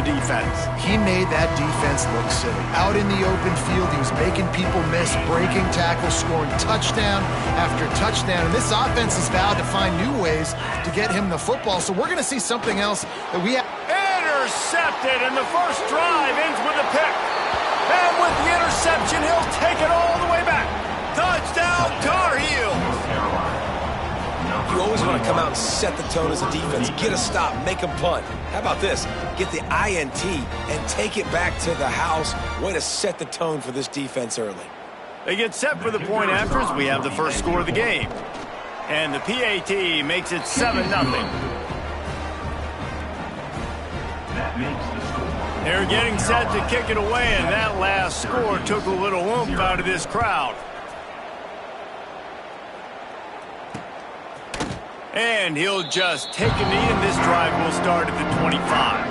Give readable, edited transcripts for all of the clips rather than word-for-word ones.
defense. He made that defense look silly. Out in the open field, he was making people miss, breaking tackles, scoring touchdown after touchdown. And this offense has vowed to find new ways to get him the football. So we're going to see something else that we have. Intercepted, and the first drive ends with a pick. And with the interception, he'll take it all the way back. Touchdown, Tar Heels. You always want to come out and set the tone as a defense. Get a stop, make a punt. How about this? Get the INT and take it back to the house. Way to set the tone for this defense early. They get set for the point after as we have the first score of the game. And the PAT makes it 7-0. They're getting set to kick it away, and that last score took a little oomph out of this crowd. And he'll just take a knee, and this drive will start at the 25.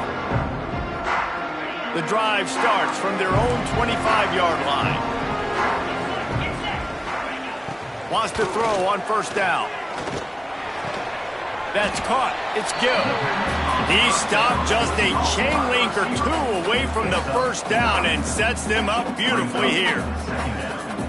The drive starts from their own 25-yard line. Wants to throw on first down. That's caught. It's good. He stopped just a chain link or two away from the first down and sets them up beautifully here.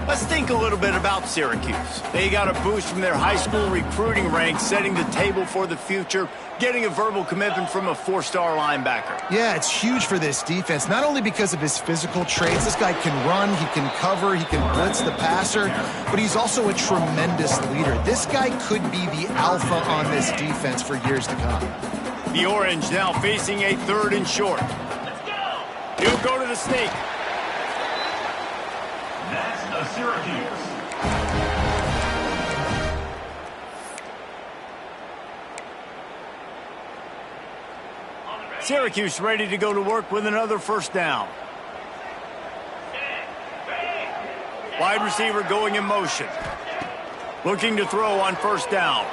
Let's think a little bit about Syracuse. They got a boost from their high school recruiting ranks, setting the table for the future, getting a verbal commitment from a four-star linebacker. Yeah, it's huge for this defense, not only because of his physical traits. This guy can run, he can cover, he can blitz the passer, but he's also a tremendous leader. This guy could be the alpha on this defense for years to come. The Orange now facing a 3rd and short. He'll go to the snake. Syracuse. Syracuse ready to go to work with another first down. Wide receiver going in motion. Looking to throw on first down.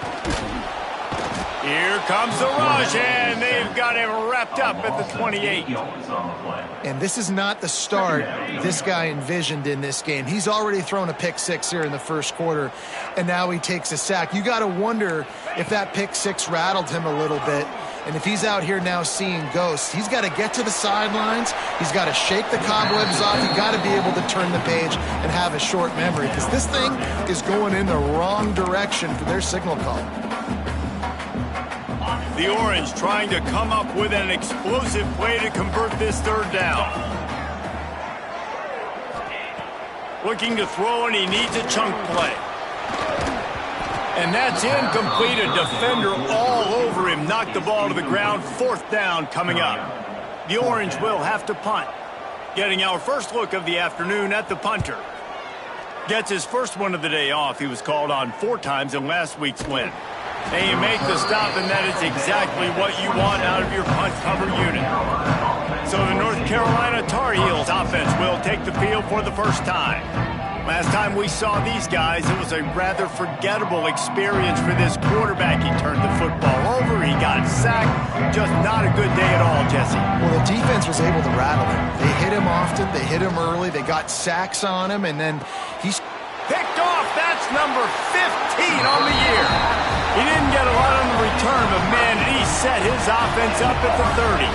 Here comes the rush, and they've got him wrapped up at the 28. And this is not the start this guy envisioned in this game. He's already thrown a pick six here in the first quarter, and now he takes a sack. You got to wonder if that pick six rattled him a little bit. And if he's out here now seeing ghosts, he's got to get to the sidelines. He's got to shake the cobwebs off. He's got to be able to turn the page and have a short memory, because this thing is going in the wrong direction for their signal call. The Orange trying to come up with an explosive play to convert this 3rd down. Looking to throw, and he needs a chunk play. And that's incomplete. A defender all over him. Knocked the ball to the ground. 4th down coming up. The Orange will have to punt. Getting our first look of the afternoon at the punter. Gets his first one of the day off. He was called on 4 times in last week's win. And you make the stop, and that is exactly what you want out of your punt cover unit. So the North Carolina Tar Heels offense will take the field for the first time. Last time we saw these guys, it was a rather forgettable experience for this quarterback. He turned the football over, he got sacked. Just not a good day at all, Jesse. Well, the defense was able to rattle him. They hit him often, they hit him early, they got sacks on him, and then he's picked off. That's number 15 on the year. He didn't get a lot on the return, but man, did he set his offense up at the 30.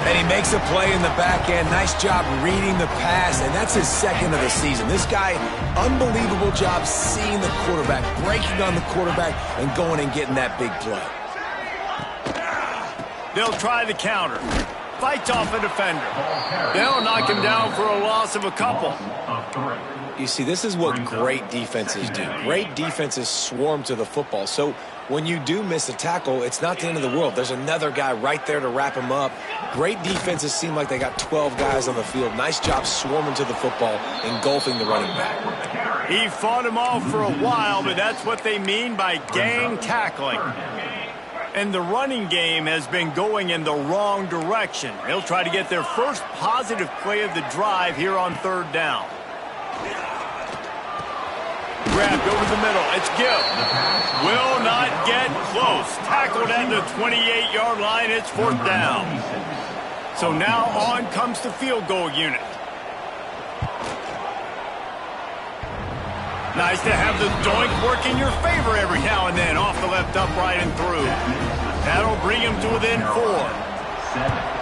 And he makes a play in the back end. Nice job reading the pass, and that's his 2nd of the season. This guy, unbelievable job seeing the quarterback, breaking on the quarterback, and going and getting that big play. They'll try the counter. Fights off a defender. They'll knock him down for a loss of a couple. You see, this is what great defenses do. Great defenses swarm to the football. So when you do miss a tackle, it's not the end of the world. There's another guy right there to wrap him up. Great defenses seem like they got 12 guys on the field. Nice job swarming to the football, engulfing the running back. He fought him off for a while, but that's what they mean by gang tackling. And the running game has been going in the wrong direction. They'll try to get their first positive play of the drive here on 3rd down. Grabbed over the middle. It's Gill. Will not get close. Tackled at the 28-yard line. It's 4th down. So now on comes the field goal unit. Nice to have the doink work in your favor every now and then. Off the left upright and through. That'll bring him to within 4.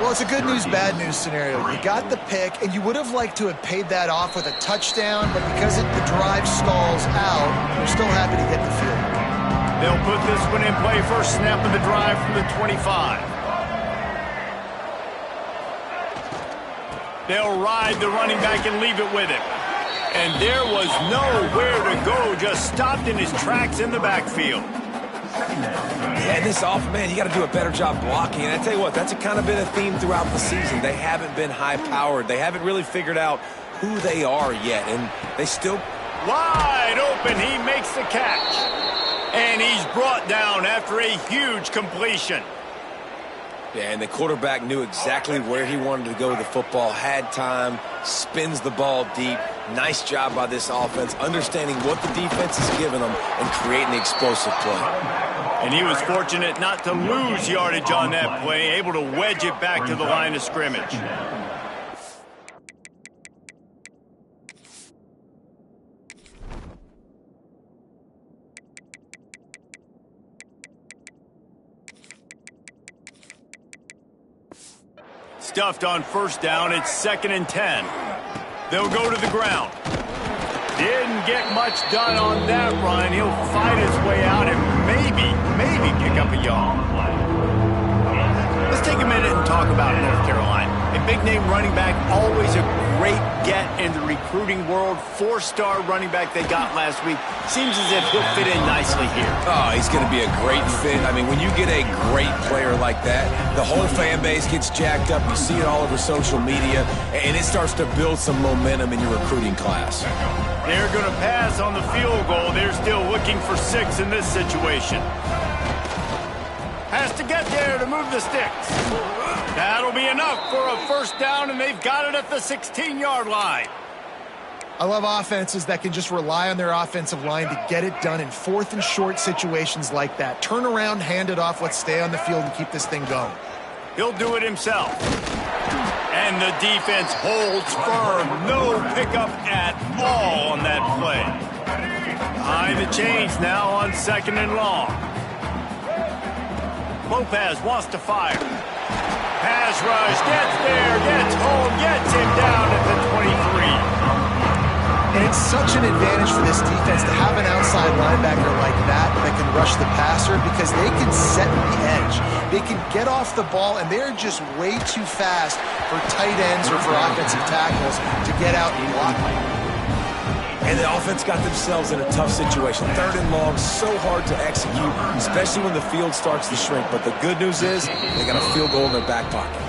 Well, it's a good news, bad news scenario. You got the pick, and you would have liked to have paid that off with a touchdown, but because the drive stalls out, they're still happy to get the field. They'll put this one in play, first snap of the drive from the 25. They'll ride the running back and leave it with him. And there was nowhere to go, just stopped in his tracks in the backfield. Yeah, this offense, man, you got to do a better job blocking. And I tell you what, that's kind of been a theme throughout the season. They haven't been high-powered. They haven't really figured out who they are yet, and they still... Wide open, he makes the catch. And he's brought down after a huge completion. Yeah, and the quarterback knew exactly where he wanted to go with the football, had time, spins the ball deep. Nice job by this offense, understanding what the defense is giving them and creating the explosive play. And he was fortunate not to lose yardage on that play, able to wedge it back to the line of scrimmage. Stuffed on first down, it's 2nd and 10. They'll go to the ground. Didn't get much done on that run. He'll fight his way out and maybe pick up a yard. Let's take a minute and talk about North Carolina. A big-name running back, always a great get in the recruiting world. 4-star running back they got last week. Seems as if he'll fit in nicely here. Oh, he's going to be a great fit. I mean, when you get a great player like that, the whole fan base gets jacked up. You see it all over social media, and it starts to build some momentum in your recruiting class. They're going to pass on the field goal. They're still looking for 6 in this situation. Has to get there to move the sticks. That'll be enough for a first down, and they've got it at the 16-yard line. I love offenses that can just rely on their offensive line to get it done in 4th and short situations like that. Turn around, hand it off, let's stay on the field and keep this thing going. He'll do it himself. And the defense holds firm. No pickup at all on that play. Behind the chains now on 2nd and long. Lopez wants to fire. Pass rush, gets there, gets home, gets him down at the 23. And it's such an advantage for this defense to have an outside linebacker like that can rush the passer because they can set the edge. They can get off the ball, and they're just way too fast for tight ends or for offensive tackles to get out and block them. And the offense got themselves in a tough situation. 3rd and long, so hard to execute, especially when the field starts to shrink. But the good news is they got a field goal in their back pocket.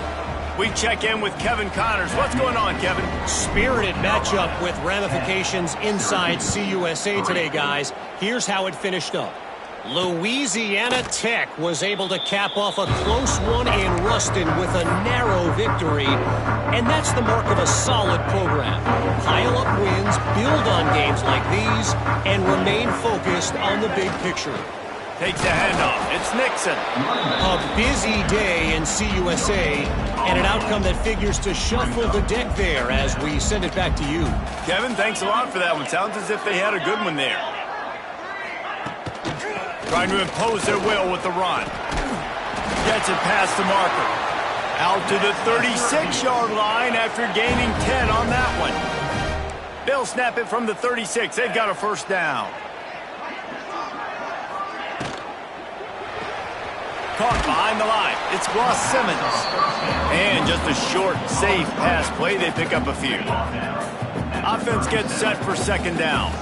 We check in with Kevin Connors. What's going on, Kevin? Spirited matchup with ramifications inside CUSA today, guys. Here's how it finished up. Louisiana Tech was able to cap off a close one in Ruston with a narrow victory, and that's the mark of a solid program. Pile up wins, build on games like these, and remain focused on the big picture. Takes the handoff. It's Nixon. A busy day in CUSA, and an outcome that figures to shuffle the deck there as we send it back to you. Kevin, thanks a lot for that one. Sounds as if they had a good one there. Trying to impose their will with the run. Gets it past the marker. Out to the 36-yard line after gaining 10 on that one. They'll snap it from the 36. They've got a first down. Caught behind the line. It's Ross Simmons. And just a short, safe pass play. They pick up a few. Offense gets set for 2nd down.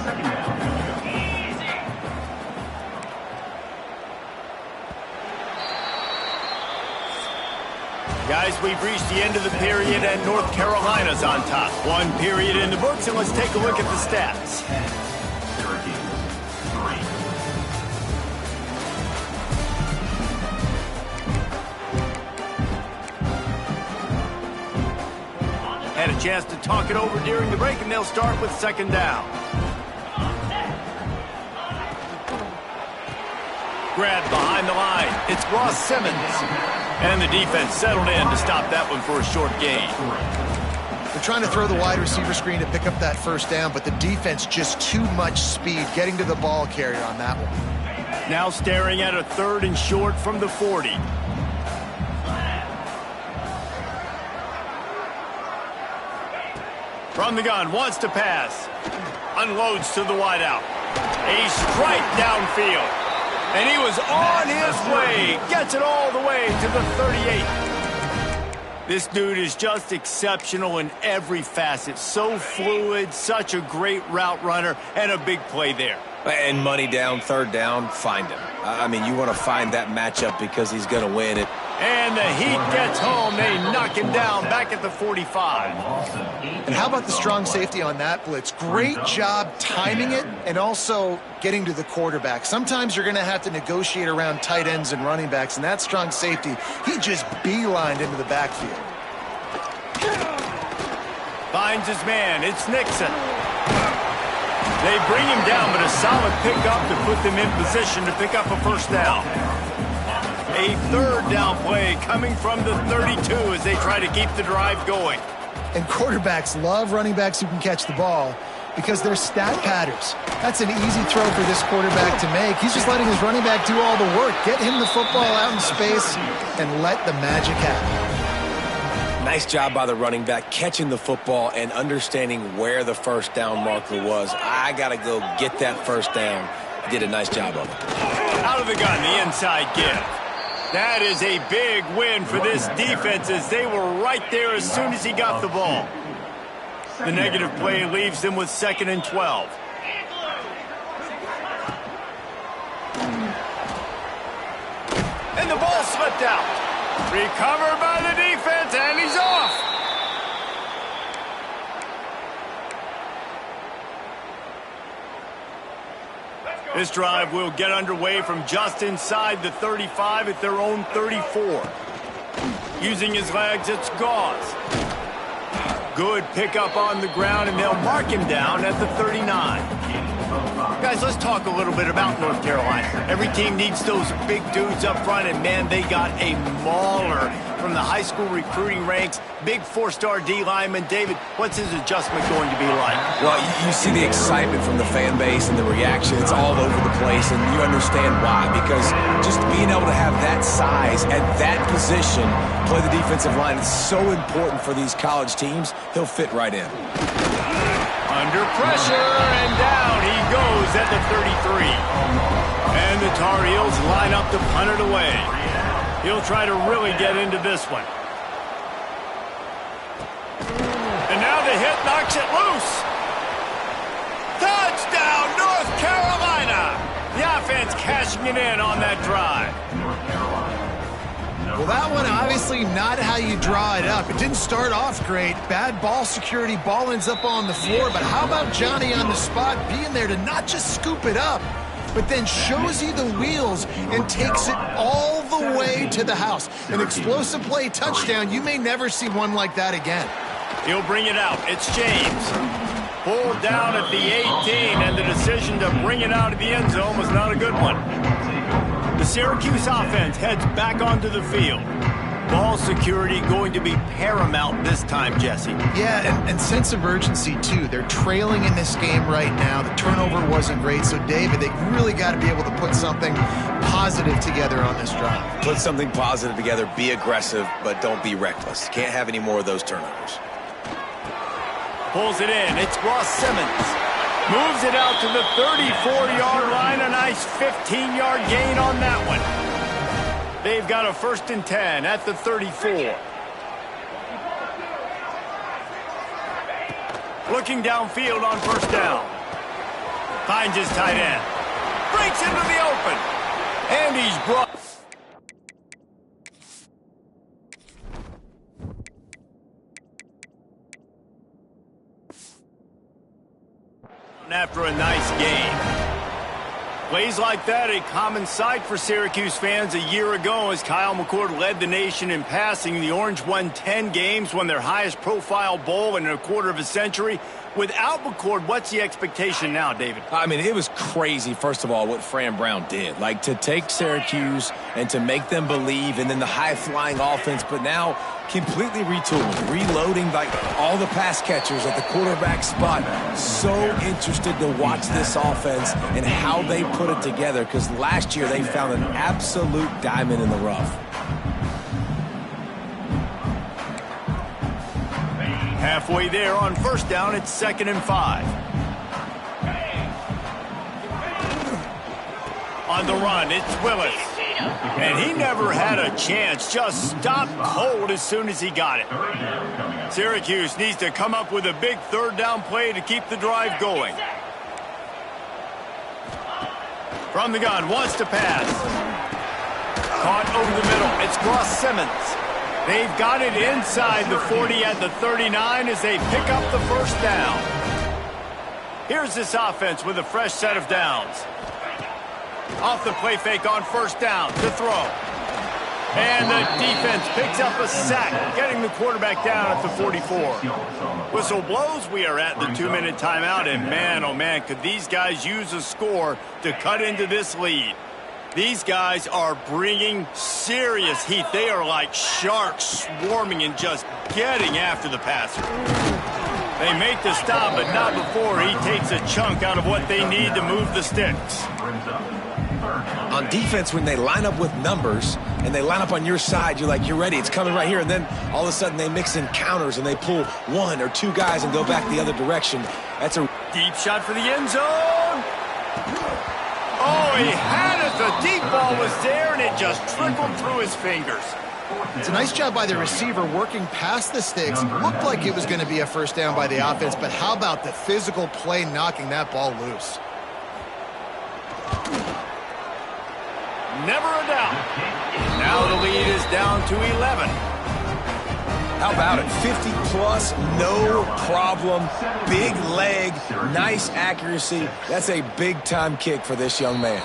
Guys, we've reached the end of the period, and North Carolina's on top. 1 period in the books, and let's take a look at the stats. Had a chance to talk it over during the break, and they'll start with 2nd down. Grabbed behind the line. It's Ross Simmons. And the defense settled in to stop that one for a short gain. They're trying to throw the wide receiver screen to pick up that first down, but the defense just too much speed getting to the ball carrier on that one. Now staring at a 3rd and short from the 40. From the gun, wants to pass. Unloads to the wideout. A strike downfield. And he was on his way. Gets it all the way to the 38. This dude is just exceptional in every facet. So fluid, such a great route runner, and a big play there. And money down, third down, find him. I mean, you want to find that matchup because he's going to win it. And the Heat gets home. They knock him down back at the 45. And how about the strong safety on that blitz? Great job timing it and also getting to the quarterback. Sometimes you're going to have to negotiate around tight ends and running backs, and that strong safety, he just beelined into the backfield. Finds his man. It's Nixon. They bring him down, but a solid pickup to put them in position to pick up a first down. A third down play coming from the 32 as they try to keep the drive going. And quarterbacks love running backs who can catch the ball because they're stat patterns. That's an easy throw for this quarterback to make. He's just letting his running back do all the work. Get him the football out in space and let the magic happen. Nice job by the running back catching the football and understanding where the first down marker was. I got to go get that first down. He did a nice job of it. Out of the gun, the inside give. That is a big win for this defense as they were right there as soon as he got the ball. The negative play leaves them with 2nd and 12. And the ball slipped out. Recovered by the defense, and he's off. This drive will get underway from just inside the 35 at their own 34. Using his legs, it's Gauze. Good pickup on the ground, and they'll mark him down at the 39. Guys, let's talk a little bit about North Carolina. Every team needs those big dudes up front, and man, they got a mauler from the high school recruiting ranks. Big 4-star D lineman. David, what's his adjustment going to be like? Well, you see the excitement from the fan base and the reaction. It's all over the place, and you understand why. Because just being able to have that size at that position, play the defensive line, is so important for these college teams. He'll fit right in. Under pressure, and down he goes at the 33. And the Tar Heels line up to punt it away. He'll try to really get into this one. And now the hit knocks it loose. Touchdown, North Carolina! The offense cashing it in on that drive. Well, that one obviously not how you draw it up. It didn't start off great. Bad ball security. Ball ends up on the floor. But how about Johnny on the spot being there to not just scoop it up, but then shows you the wheels and takes it all the way to the house. An explosive play touchdown. You may never see one like that again. He'll bring it out. It's James. Pulled down at the 18, and the decision to bring it out of the end zone was not a good one. The Syracuse offense heads back onto the field. Ball security going to be paramount this time, Jesse. Yeah, and sense of urgency, too. They're trailing in this game right now. The turnover wasn't great. So, David, they really got to be able to put something positive together on this drive. Put something positive together. Be aggressive, but don't be reckless. Can't have any more of those turnovers. Pulls it in. It's Ross Simmons. Moves it out to the 34-yard line. A nice 15-yard gain on that one. They've got a 1st and 10 at the 34. Looking downfield on 1st down. Finds his tight end. Breaks into the open. And he's brought. After a nice game. Plays like that, a common sight for Syracuse fans a year ago as Kyle McCord led the nation in passing. The Orange won 10 games, won their highest profile bowl in a quarter of a century. Without McCord, what's the expectation now, David? I mean, it was crazy, first of all, what Fran Brown did. Like, to take Syracuse and to make them believe, and then the high-flying offense, but now completely retooling, reloading, like all the pass catchers at the quarterback spot. So interested to watch this offense and how they put it together, because last year they found an absolute diamond in the rough. Halfway there on first down, it's 2nd and 5. On the run, it's Willis. And he never had a chance, just stopped cold as soon as he got it. Syracuse needs to come up with a big 3rd down play to keep the drive going. From the gun, wants to pass. Caught over the middle, it's Ross Simmons. They've got it inside the 40 at the 39 as they pick up the first down. Here's this offense with a fresh set of downs. Off the play fake on first down to throw. And the defense picks up a sack, getting the quarterback down at the 44. Whistle blows, we are at the 2-minute timeout, and man, oh man, could these guys use a score to cut into this lead. These guys are bringing serious heat. They are like sharks swarming and just getting after the passer. They make the stop, but not before he takes a chunk out of what they need to move the sticks. On defense, when they line up with numbers and they line up on your side, you're like, you're ready, it's coming right here. And then all of a sudden they mix in counters and they pull 1 or 2 guys and go back the other direction. That's a deep shot for the end zone. Oh, he had it. The deep ball was there, and it just trickled through his fingers. It's a nice job by the receiver working past the sticks. Looked like it was going to be a first down by the offense, but how about the physical play knocking that ball loose? Never a doubt. Now the lead is down to 11. How about it? 50-plus, no problem. Big leg, nice accuracy. That's a big-time kick for this young man.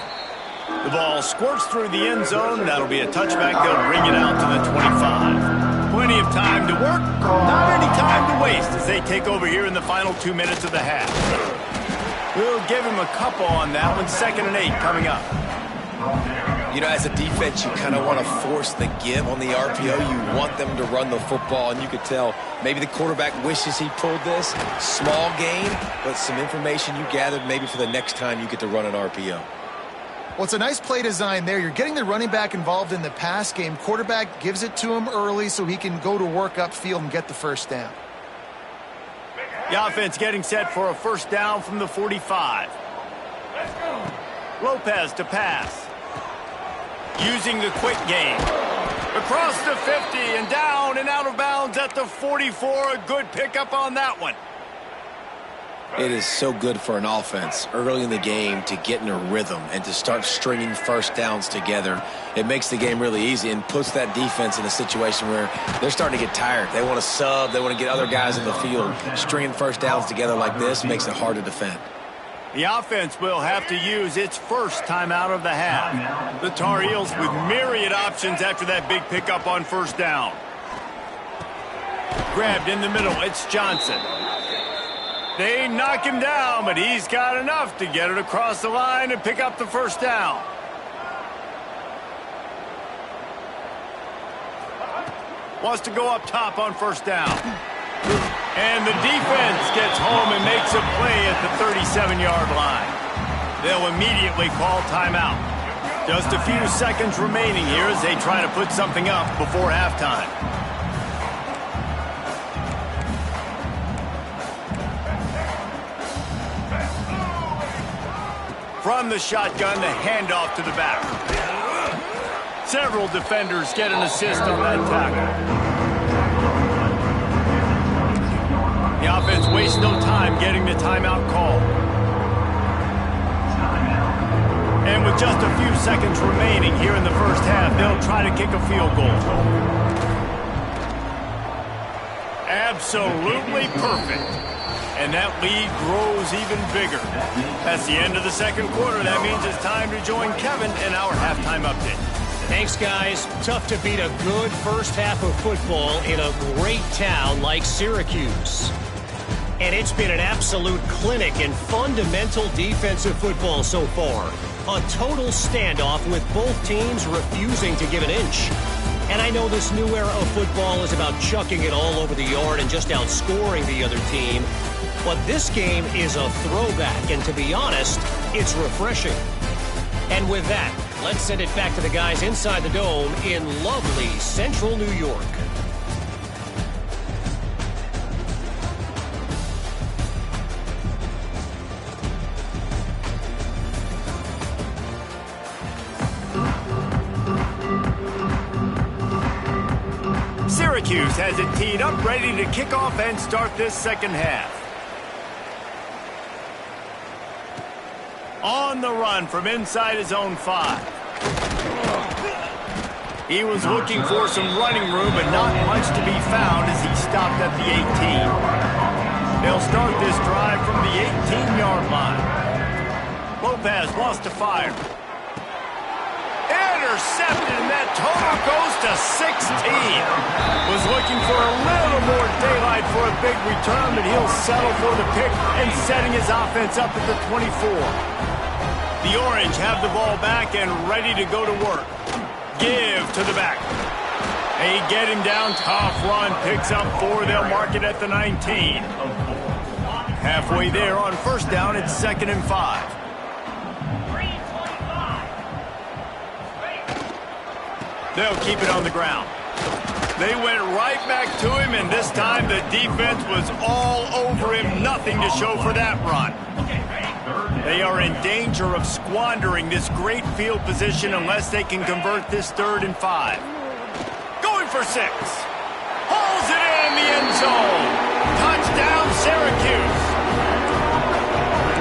The ball squirts through the end zone. That'll be a touchback. They'll bring it out to the 25. Plenty of time to work. Not any time to waste as they take over here in the final 2 minutes of the half. We'll give him a couple on that one. 2nd and 8 coming up. You know, as a defense, you kind of want to force the give on the RPO. You want them to run the football, and you could tell maybe the quarterback wishes he pulled this. Small gain, but some information you gathered maybe for the next time you get to run an RPO. Well, it's a nice play design there. You're getting the running back involved in the pass game. Quarterback gives it to him early so he can go to work upfield and get the first down. The offense getting set for a first down from the 45. Lopez to pass. Using the quick game. Across the 50 and down and out of bounds at the 44. A good pickup on that one. It is so good for an offense early in the game to get in a rhythm and to start stringing first downs together. It makes the game really easy and puts that defense in a situation where they're starting to get tired. They want to sub. They want to get other guys in the field. Stringing first downs together like this makes it hard to defend. The offense will have to use its first timeout of the half. The Tar Heels with myriad options after that big pickup on first down. Grabbed in the middle, it's Johnson. They knock him down, but he's got enough to get it across the line and pick up the first down. Wants to go up top on first down. And the defense gets home and makes a play at the 37-yard line. They'll immediately call timeout. Just a few seconds remaining here as they try to put something up before halftime. From the shotgun, the handoff to the back. Several defenders get an assist on that tackle. The offense wastes no time getting the timeout call. And with just a few seconds remaining here in the first half, they'll try to kick a field goal. Absolutely perfect. And that lead grows even bigger. That's the end of the second quarter. That means it's time to join Kevin in our halftime update. Thanks, guys. Tough to beat a good first half of football in a great town like Syracuse. And it's been an absolute clinic in fundamental defensive football so far. A total standoff with both teams refusing to give an inch. And I know this new era of football is about chucking it all over the yard and just outscoring the other team. But this game is a throwback, and to be honest, it's refreshing. And with that, let's send it back to the guys inside the Dome in lovely central New York. Syracuse has it teed up, ready to kick off and start this second half. On the run from inside his own 5. He was looking for some running room, but not much to be found as he stopped at the 18. They'll start this drive from the 18-yard line. Lopez lost to fire. Intercepted, and that total goes to 16. Was looking for a little more daylight for a big return, but he'll settle for the pick and setting his offense up at the 24. The Orange have the ball back and ready to go to work. Give to the back. They get him down. Tough run. Picks up 4. They'll mark it at the 19. Halfway there on first down. It's 2nd and 5. They'll keep it on the ground. They went right back to him, and this time the defense was all over him. Nothing to show for that run. They are in danger of squandering this great field position unless they can convert this 3rd and 5. Going for 6. Hauls it in the end zone. Touchdown, Syracuse.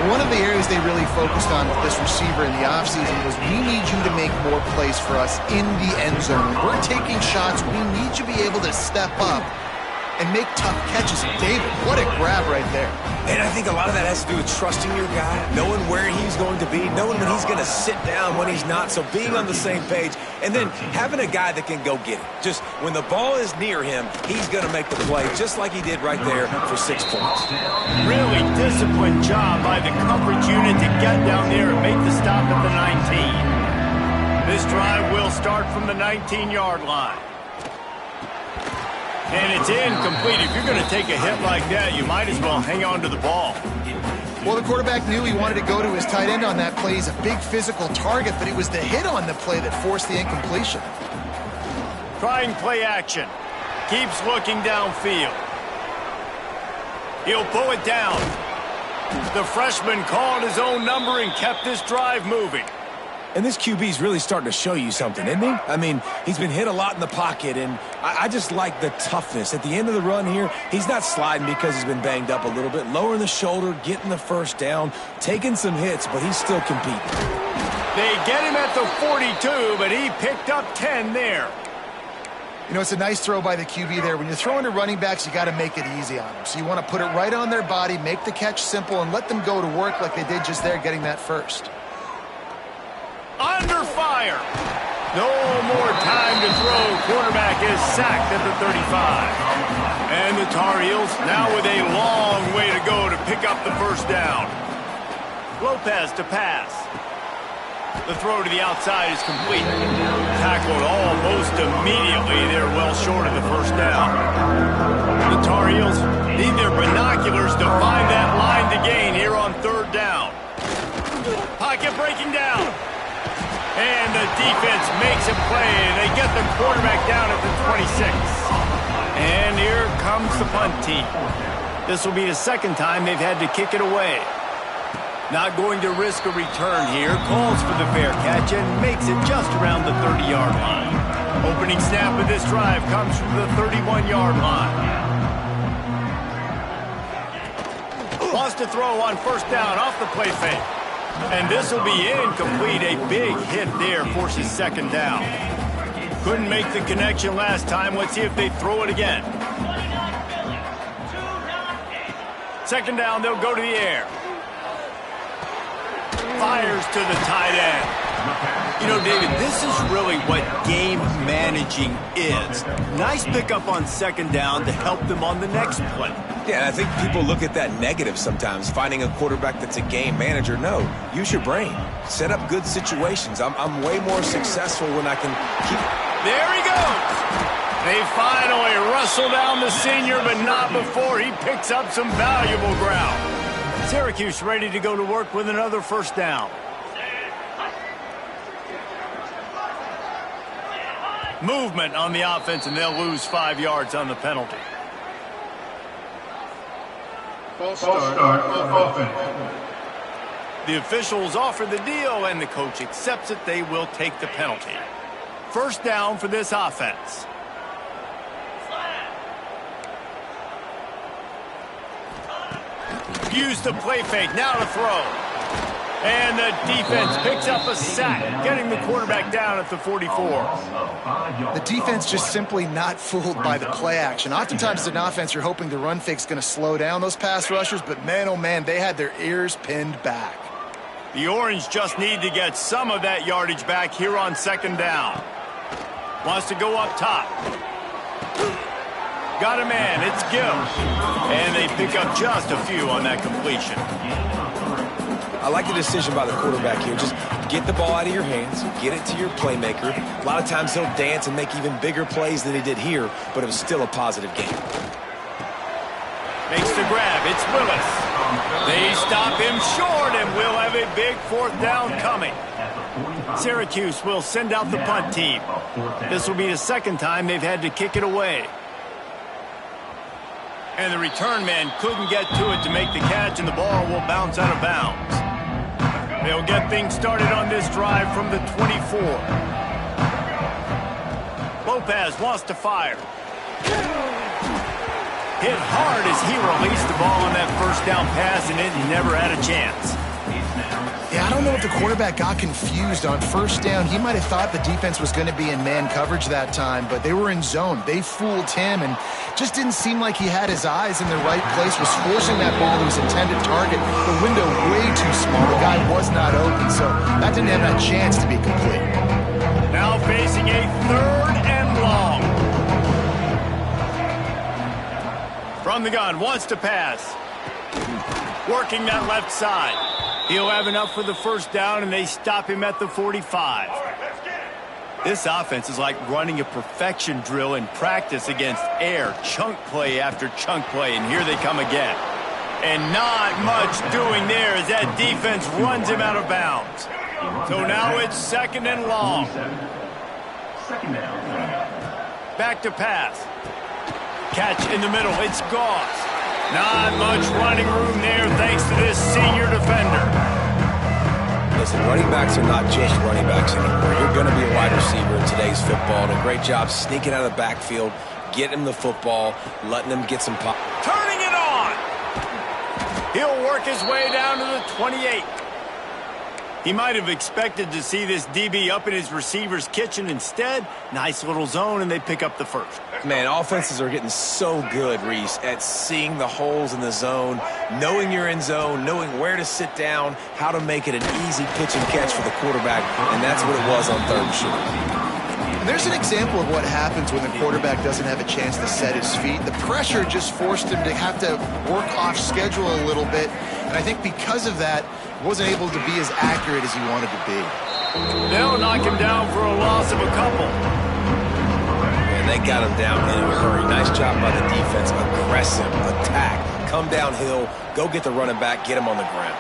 One of the areas they really focused on with this receiver in the offseason was, we need you to make more plays for us in the end zone. We're taking shots. We need you to be able to step up and make tough catches. David, what a grab right there. And I think a lot of that has to do with trusting your guy, knowing where he's going to be, knowing when he's going to sit down, when he's not, so being on the same page, and then having a guy that can go get it. Just when the ball is near him, he's going to make the play, just like he did right there for 6 points. Really disciplined job by the coverage unit to get down there and make the stop at the 19. This drive will start from the 19-yard line. And it's incomplete. If you're going to take a hit like that, you might as well hang on to the ball. Well, the quarterback knew he wanted to go to his tight end on that play. He's a big physical target, but it was the hit on the play that forced the incompletion. Trying play action. Keeps looking downfield. He'll pull it down. The freshman called his own number and kept this drive moving. And this QB's really starting to show you something, isn't he? I mean, he's been hit a lot in the pocket, and I just like the toughness. At the end of the run here, he's not sliding because he's been banged up a little bit. Lowering the shoulder, getting the first down, taking some hits, but he's still competing. They get him at the 42, but he picked up 10 there. You know, it's a nice throw by the QB there. When you're throwing to running backs, you got to make it easy on them. So you want to put it right on their body, make the catch simple, and let them go to work like they did just there, getting that first. Under fire. No more time to throw. Quarterback is sacked at the 35. And the Tar Heels now with a long way to go to pick up the first down. Lopez to pass. The throw to the outside is complete. Tackled almost immediately. They're well short of the first down. The Tar Heels need their binoculars to find that line to gain here on 3rd down. Pocket breaking down. And the defense makes a play. They get the quarterback down at the 26. And here comes the punt team. This will be the 2nd time they've had to kick it away. Not going to risk a return here. Calls for the fair catch and makes it just around the 30-yard line. Opening snap of this drive comes from the 31-yard line. Wants to throw on first down off the play fake. And this will be incomplete. A big hit there forces 2nd down. Couldn't make the connection last time. Let's see if they throw it again. 2nd down, they'll go to the air. Fires to the tight end. You know, David, this is really what game managing is. Nice pickup on 2nd down to help them on the next play. Yeah, and I think people look at that negative sometimes, finding a quarterback that's a game manager. No, use your brain. Set up good situations. I'm way more successful when I can keep... There he goes. They finally wrestle down the senior, but not before he picks up some valuable ground. Syracuse ready to go to work with another first down. Movement on the offense, and they'll lose 5 yards on the penalty. False start offense. The officials offer the deal, and the coach accepts it. They will take the penalty. First down for this offense. used the play fake. Now to throw. And the defense picks up a sack, getting the quarterback down at the 44. The defense just simply not fooled by the play action. Oftentimes as an offense, you're hoping the run fake's going to slow down those pass rushers, but man, oh man, they had their ears pinned back. The Orange just need to get some of that yardage back here on second down. Wants to go up top. Got a man, it's Gill. And they pick up just a few on that completion. I like the decision by the quarterback here. Just get the ball out of your hands, get it to your playmaker. A lot of times he'll dance and make even bigger plays than he did here, but it was still a positive game. Makes the grab. It's Willis. They stop him short, and we'll have a big fourth down coming. Syracuse will send out the punt team. This will be the second time they've had to kick it away. And the return man couldn't get to it to make the catch, and the ball will bounce out of bounds. They'll get things started on this drive from the 24. Lopez wants to fire. Hit hard as he released the ball on that first down pass, and it never had a chance. Yeah, I don't know if the quarterback got confused on first down. He might have thought the defense was going to be in man coverage that time, but they were in zone. They fooled him and just didn't seem like he had his eyes in the right place, was forcing that ball to his intended target. The window way too small. The guy was not open, so that didn't have that chance to be complete. Now facing a third and long. From the gun, wants to pass. Working that left side. He'll have enough for the first down, and they stop him at the 45. This offense is like running a perfection drill in practice against air, chunk play after chunk play, and here they come again. And not much doing there as that defense runs him out of bounds. So now it's second and long. Back to pass. Catch in the middle. It's Goss. Not much running room there thanks to this senior defender. Listen, running backs are not just running backs anymore. You're going to be a wide receiver in today's football. And a great job sneaking out of the backfield, getting him the football, letting him get some pop. Turning it on. He'll work his way down to the 28. He might have expected to see this DB up in his receiver's kitchen. Instead, nice little zone, and they pick up the first. Man, offenses are getting so good, Reese, at seeing the holes in the zone, knowing you're in zone, knowing where to sit down, how to make it an easy pitch and catch for the quarterback, and that's what it was on third and short. There's an example of what happens when the quarterback doesn't have a chance to set his feet. The pressure just forced him to have to work off schedule a little bit, and I think because of that, wasn't able to be as accurate as he wanted to be. They'll knock him down for a loss of a couple. And they got him down in a hurry. Nice job by the defense. Aggressive, attack, come downhill, go get the running back, get him on the ground.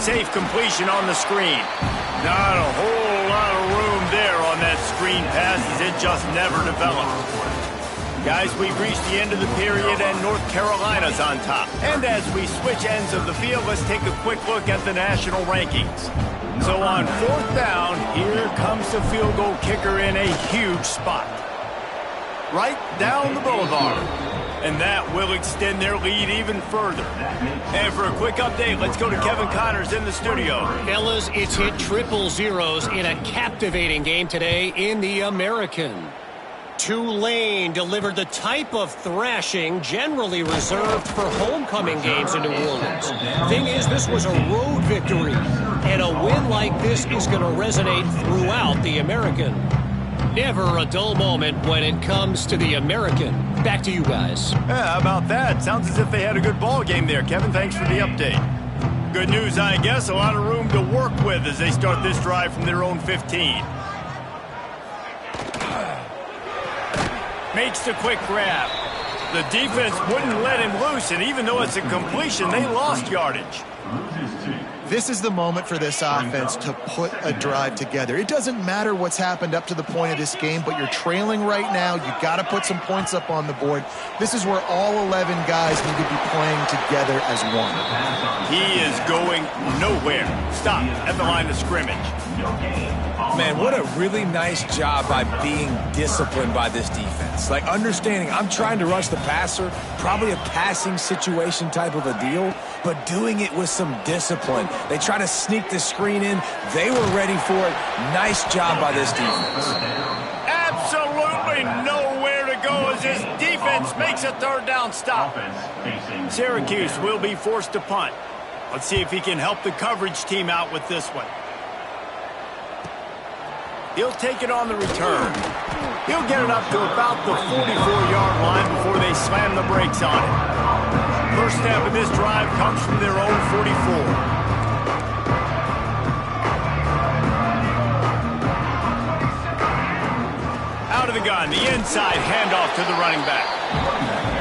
Safe completion on the screen. Not a whole lot of room there on that screen pass as it just never developed. Guys, we've reached the end of the period, and North Carolina's on top. And as we switch ends of the field, let's take a quick look at the national rankings. So on fourth down, here comes the field goal kicker in a huge spot. Right down the boulevard. And that will extend their lead even further. And for a quick update, let's go to Kevin Connors in the studio. Fellas, it's hit triple zeros in a captivating game today in the American. Tulane delivered the type of thrashing generally reserved for homecoming games in New Orleans. Thing is, this was a road victory, and a win like this is going to resonate throughout the American. Never a dull moment when it comes to the American. Back to you guys. Yeah, how about that? Sounds as if they had a good ball game there. Kevin, thanks for the update. Good news, I guess. A lot of room to work with as they start this drive from their own 15. Makes the quick grab. The defense wouldn't let him loose, and even though it's a completion, they lost yardage. This is the moment for this offense to put a drive together. It doesn't matter what's happened up to the point of this game, but you're trailing right now. You've got to put some points up on the board. This is where all 11 guys need to be playing together as one. He is going nowhere. Stop at the line of scrimmage. Man, what a really nice job by being disciplined by this defense. Like, understanding I'm trying to rush the passer, probably a passing situation type of a deal, but doing it with some discipline. They try to sneak the screen in. They were ready for it. Nice job by this defense. Absolutely nowhere to go as this defense makes a third down stop. Syracuse will be forced to punt. Let's see if he can help the coverage team out with this one. He'll take it on the return. He'll get it up to about the 44-yard line before they slam the brakes on it. First step of this drive comes from their own 44. Out of the gun, the inside handoff to the running back.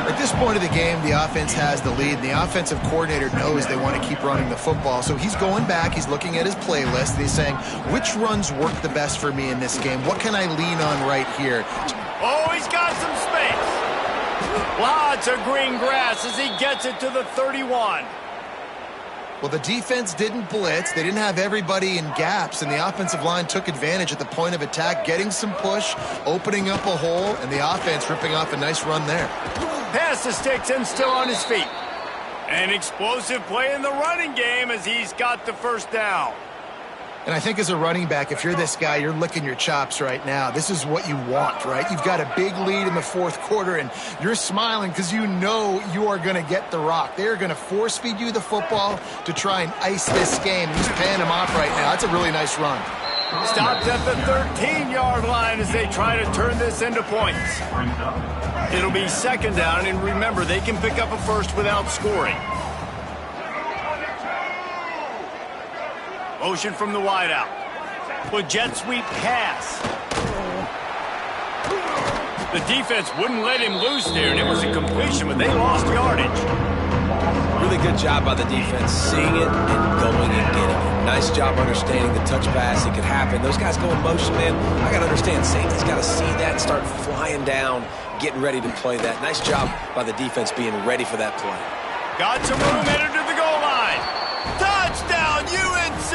At this point of the game, the offense has the lead, and the offensive coordinator knows they want to keep running the football. So he's going back, he's looking at his playlist, and he's saying, which runs work the best for me in this game? What can I lean on right here? Oh, he's got some space. Lots of green grass as he gets it to the 31. Well, the defense didn't blitz. They didn't have everybody in gaps, and the offensive line took advantage at the point of attack, getting some push, opening up a hole, and the offense ripping off a nice run there. Pass to Sticks and still on his feet. An explosive play in the running game as he's got the first down. And I think as a running back, if you're this guy, you're licking your chops right now. This is what you want, right? You've got a big lead in the fourth quarter, and you're smiling because you know you are going to get the rock. They're going to force-feed you the football to try and ice this game. He's paying him off right now. That's a really nice run. Stopped at the 13-yard line as they try to turn this into points. It'll be second down, and remember, they can pick up a first without scoring. Motion from the wideout. With jet sweep pass. The defense wouldn't let him loose there, and it was a completion, but they lost yardage. Really good job by the defense, seeing it and going and getting it. Nice job understanding the touch pass. It could happen. Those guys go in motion, man. I got to understand, safety's got to see that and start flying down, getting ready to play that. Nice job by the defense being ready for that play. Got some room, headed to the goal line. Touchdown, UNC!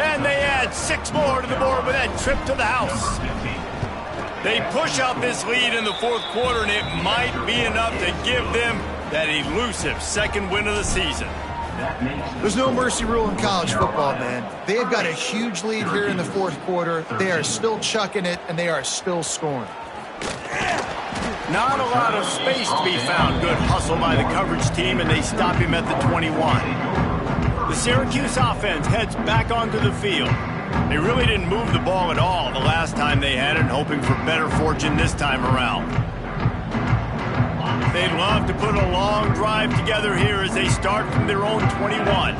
And they add 6 more to the board with that trip to the house. They push out this lead in the fourth quarter, and it might be enough to give them that elusive second win of the season. There's no mercy rule in college football, man. They have got a huge lead here in the fourth quarter. They are still chucking it, and they are still scoring. Not a lot of space to be found. Good hustle by the coverage team, and they stop him at the 21. The Syracuse offense heads back onto the field. They really didn't move the ball at all the last time they had it, hoping for better fortune this time around. They'd love to put a long drive together here as they start from their own 21.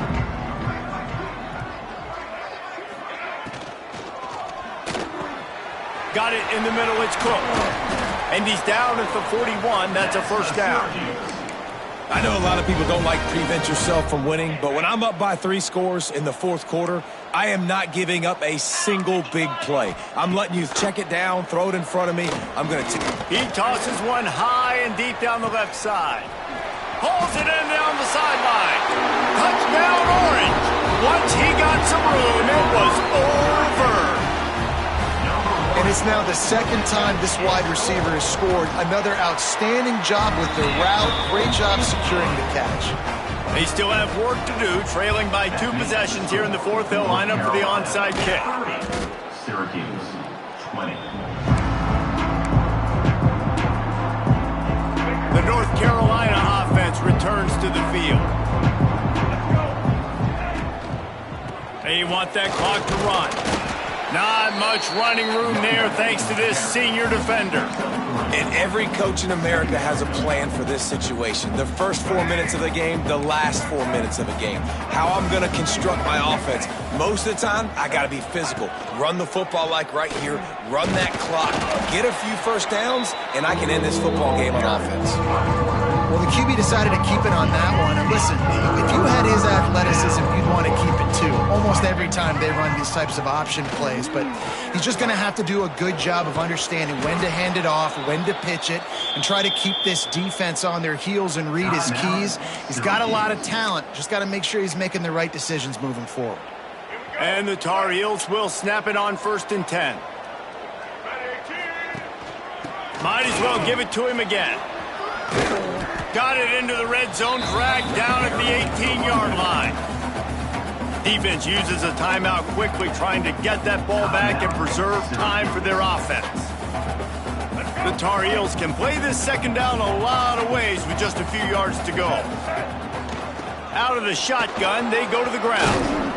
Got it in the middle, it's Cook. And he's down at the 41, that's a first down. I know a lot of people don't like prevent yourself from winning, but when I'm up by 3 scores in the fourth quarter, I am not giving up a single big play. I'm letting you check it down, throw it in front of me. I'm going to He tosses one high and deep down the left side. Pulls it in down the sideline. Touchdown, Orange. Once he got some room, it was over. And it's now the second time this wide receiver has scored. Another outstanding job with the route. Great job securing the catch. They still have work to do, trailing by 2 possessions here in the fourth. They'll line up for the onside kick. Syracuse, 20. The North Carolina offense returns to the field. They want that clock to run. Not much running room there thanks to this senior defender. And every coach in America has a plan for this situation. The first 4 minutes of the game, the last 4 minutes of the game. How I'm going to construct my offense. Most of the time, I got to be physical. Run the football like right here. Run that clock. Get a few first downs, and I can end this football game on offense. Well, the QB decided to keep it on that one. And listen, if you had his athleticism, you'd want to keep it too. Almost every time they run these types of option plays. But he's just going to have to do a good job of understanding when to hand it off, when to pitch it, and try to keep this defense on their heels and read his keys. He's got a lot of talent. Just got to make sure he's making the right decisions moving forward. And the Tar Heels will snap it on 1st and 10. Might as well give it to him again. Got it into the red zone, dragged down at the 18-yard line. Defense uses a timeout quickly, trying to get that ball back and preserve time for their offense. The Tar Heels can play this 2nd down a lot of ways with just a few yards to go. Out of the shotgun, they go to the ground.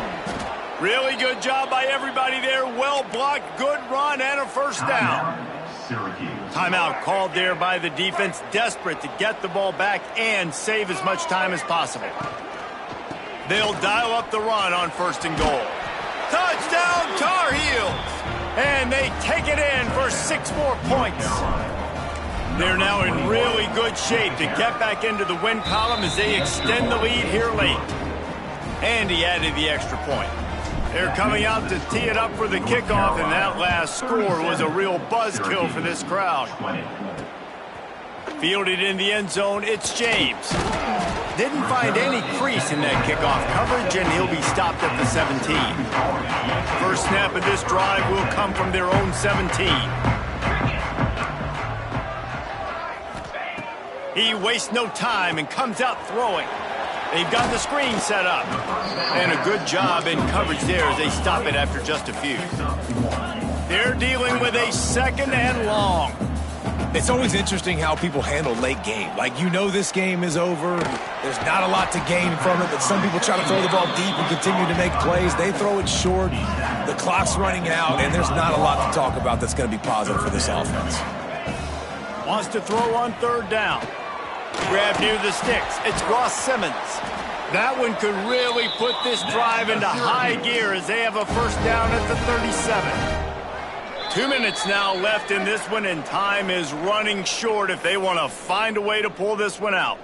Really good job by everybody there. Well blocked, good run, and a 1st down. Timeout called there by the defense, desperate to get the ball back and save as much time as possible. They'll dial up the run on 1st and goal. Touchdown, Tar Heels! And they take it in for 6 more points. They're now in really good shape to get back into the win column as they extend the lead here late. And he added the extra point. They're coming out to tee it up for the kickoff, and that last score was a real buzzkill for this crowd. Fielded in the end zone, it's James. Didn't find any crease in that kickoff coverage, and he'll be stopped at the 17. First snap of this drive will come from their own 17. He wastes no time and comes out throwing. They've got the screen set up. And a good job in coverage there as they stop it after just a few. They're dealing with a 2nd and long. It's always interesting how people handle late game. Like, you know this game is over. There's not a lot to gain from it, but some people try to throw the ball deep and continue to make plays. They throw it short. The clock's running out, and there's not a lot to talk about that's going to be positive for this offense. Wants to throw on 3rd down. Grab near the sticks. It's Ross Simmons. That one could really put this drive into high gear as they have a 1st down at the 37. 2 minutes now left in this one, and time is running short if they want to find a way to pull this one out.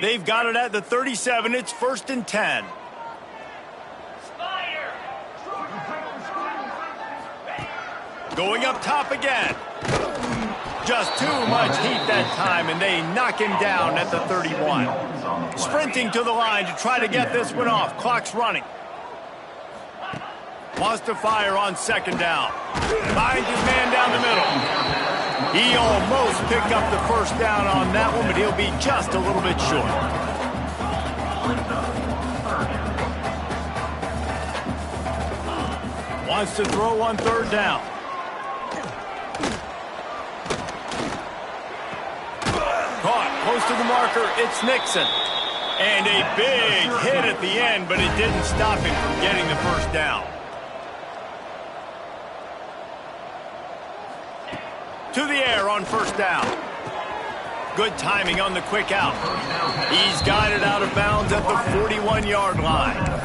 They've got it at the 37. It's 1st and 10. Going up top again. Just too much heat that time, and they knock him down at the 31. Sprinting to the line to try to get this one off. Clock's running. Wants to fire on 2nd down. Finds his man down the middle. He almost picked up the 1st down on that one, but he'll be just a little bit short. Wants to throw on 3rd down. Close to the marker, it's Nixon. And a big hit at the end, but it didn't stop him from getting the 1st down. To the air on 1st down. Good timing on the quick out. He's got it out of bounds at the 41-yard line.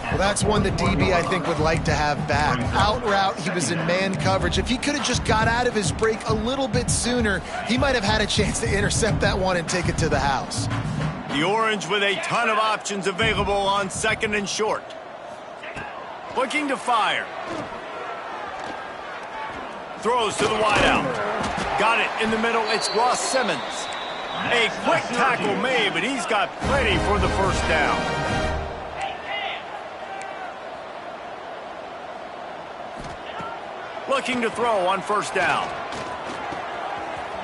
Well, that's one that DB, I think, would like to have back. Out route, he was in man coverage. If he could have just got out of his break a little bit sooner, he might have had a chance to intercept that one and take it to the house. The Orange with a ton of options available on 2nd and short. Looking to fire. Throws to the wideout. Got it in the middle. It's Ross Simmons. A quick tackle made, but he's got plenty for the 1st down. Looking to throw on 1st down.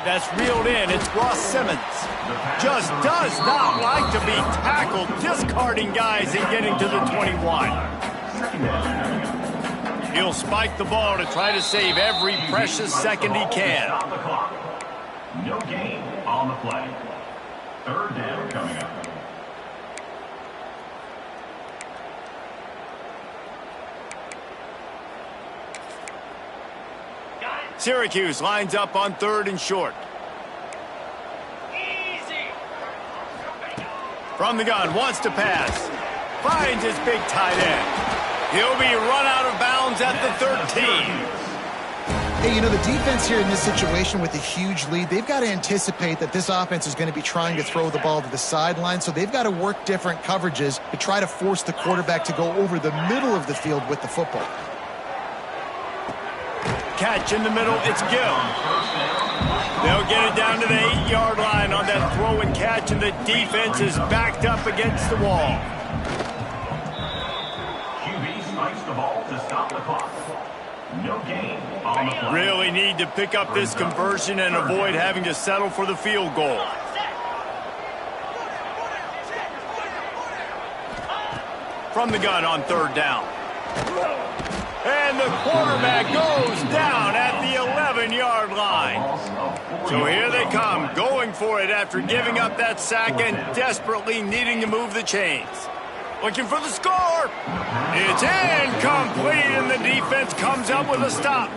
That's reeled in. It's Ross Simmons. Just does not like to be tackled, discarding guys and getting to the 21. He'll spike the ball to try to save every precious second he can. No gain on the play. 3rd down coming up. Syracuse lines up on 3rd and short. From the gun, wants to pass. Finds his big tight end. He'll be run out of bounds at the 13. Hey, you know, the defense here in this situation with a huge lead, they've got to anticipate that this offense is going to be trying to throw the ball to the sideline, so they've got to work different coverages to try to force the quarterback to go over the middle of the field with the football. Catch in the middle, it's Gill. They'll get it down to the 8-yard line on that throw throw and catch, and the defense is backed up against the wall. QB spikes the ball to stop the clock. No gain on the play. Really need to pick up this conversion and avoid having to settle for the field goal. From the gun on third down. And the quarterback goes down at the 11-yard line. So here they come, going for it after giving up that sack and desperately needing to move the chains. Looking for the score. It's incomplete, and the defense comes up with a stop.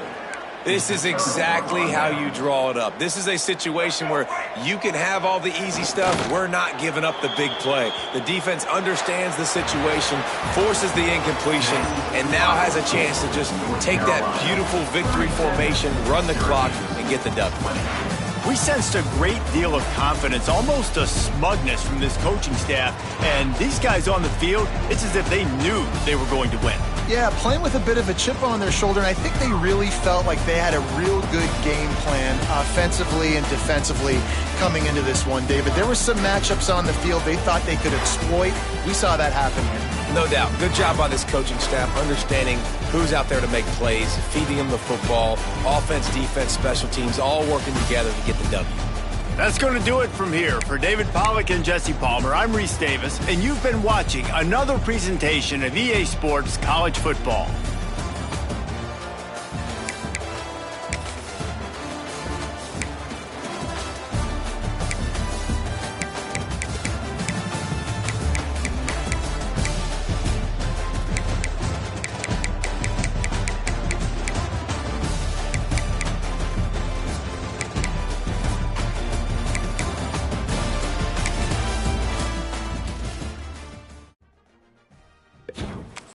This is exactly how you draw it up. This is a situation where you can have all the easy stuff. We're not giving up the big play. The defense understands the situation, forces the incompletion, and now has a chance to just take that beautiful victory formation, run the clock, and get the W. We sensed a great deal of confidence, almost a smugness from this coaching staff. And these guys on the field, it's as if they knew they were going to win. Yeah, playing with a bit of a chip on their shoulder, and I think they really felt like they had a real good game plan offensively and defensively coming into this one, David. There were some matchups on the field they thought they could exploit. We saw that happen here. No doubt. Good job by this coaching staff, understanding who's out there to make plays, feeding them the football, offense, defense, special teams, all working together to get the W. That's going to do it from here. For David Pollack and Jesse Palmer, I'm Reese Davis, and you've been watching another presentation of EA Sports College Football.